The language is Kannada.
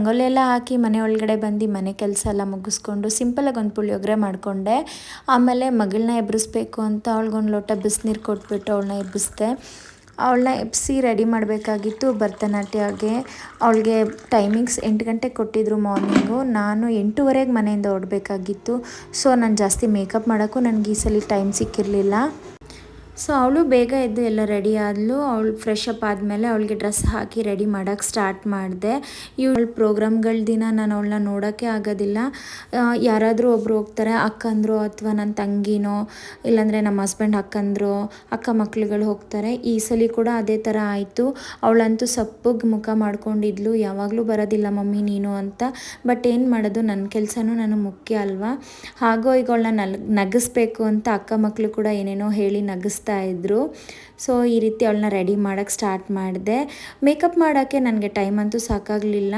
ರಂಗೋಲಿ ಎಲ್ಲ ಹಾಕಿ ಮನೆ ಒಳಗಡೆ ಬಂದು ಮನೆ ಕೆಲಸ ಎಲ್ಲ ಮುಗಿಸ್ಕೊಂಡು ಸಿಂಪಲಾಗಿ ಒಂದು ಪುಳಿಯೋಗರೆ ಮಾಡಿಕೊಂಡೆ. ಆಮೇಲೆ ಮಗಳನ್ನ ಎಬ್ಬರಿಸ್ಬೇಕು ಅಂತ ಅವಳಿಗೊಂದು ಲೋಟ ಬಿಸಿನೀರು ಕೊಟ್ಬಿಟ್ಟು ಅವಳನ್ನ ಎಬ್ಬಿಸ್ದೆ. ಅವಳನ್ನ ಎಬ್ಬಿಸಿ ರೆಡಿ ಮಾಡಬೇಕಾಗಿತ್ತು ಭರತನಾಟ್ಯಗೆ. ಅವಳಿಗೆ ಟೈಮಿಂಗ್ಸ್ 8 ಗಂಟೆಗೆ ಕೊಟ್ಟಿದ್ರು ಮಾರ್ನಿಂಗು. ನಾನು 8:15ಗೆ ಮನೆಯಿಂದ ಹೊರಡಬೇಕಾಗಿತ್ತು. ಸೊ ನಾನು ಜಾಸ್ತಿ ಮೇಕಪ್ ಮಾಡೋಕ್ಕೂ ನನಗೆ ಈ ಸಲ ಟೈಮ್ ಸಿಕ್ಕಿರಲಿಲ್ಲ. ಸೊ ಅವಳು ಬೇಗ ಎದ್ದು ಎಲ್ಲ ರೆಡಿ ಆದಳು. ಅವಳು ಫ್ರೆಶ್ ಅಪ್ ಆದಮೇಲೆ ಅವಳಿಗೆ ಡ್ರೆಸ್ ಹಾಕಿ ರೆಡಿ ಮಾಡೋಕ್ಕೆ ಸ್ಟಾರ್ಟ್ ಮಾಡಿದೆ. ಇವಳು ಪ್ರೋಗ್ರಾಮ್ಗಳ ದಿನ ನಾನು ಅವಳನ್ನ ನೋಡೋಕ್ಕೆ ಆಗೋದಿಲ್ಲ. ಯಾರಾದರೂ ಒಬ್ಬರು ಹೋಗ್ತಾರೆ, ಅಕ್ಕಂದರು ಅಥವಾ ನನ್ನ ತಂಗಿನೋ ಇಲ್ಲಾಂದರೆ ನಮ್ಮ ಹಸ್ಬೆಂಡ್ ಅಕ್ಕಂದರು ಅಕ್ಕ ಮಕ್ಳುಗಳು ಹೋಗ್ತಾರೆ. ಈ ಸಲ ಕೂಡ ಅದೇ ಥರ ಆಯಿತು. ಅವಳಂತೂ ಸಪ್ಪಗೆ ಮುಖ ಮಾಡ್ಕೊಂಡಿದ್ಲು, ಯಾವಾಗಲೂ ಬರೋದಿಲ್ಲ ಮಮ್ಮಿ ನೀನು ಅಂತ. ಬಟ್ ಏನು ಮಾಡೋದು, ನನ್ನ ಕೆಲಸನೂ ನನಗೆ ಮುಖ್ಯ ಅಲ್ವಾ. ಹಾಗೋ ಈಗ ಅವಳನ್ನ ನಗಿಸ್ಬೇಕು ಅಂತ ಅಕ್ಕ ಮಕ್ಕಳು ಕೂಡ ಏನೇನೋ ಹೇಳಿ ನಗಿಸ್ತಾ ಇದ್ರು. ಸೊ ಈ ರೀತಿ ಅವಳನ್ನ ರೆಡಿ ಮಾಡೋಕ್ಕೆ ಸ್ಟಾರ್ಟ್ ಮಾಡಿದೆ. ಮೇಕಪ್ ಮಾಡೋಕ್ಕೆ ನನಗೆ ಟೈಮ್ ಅಂತೂ ಸಾಕಾಗಲಿಲ್ಲ.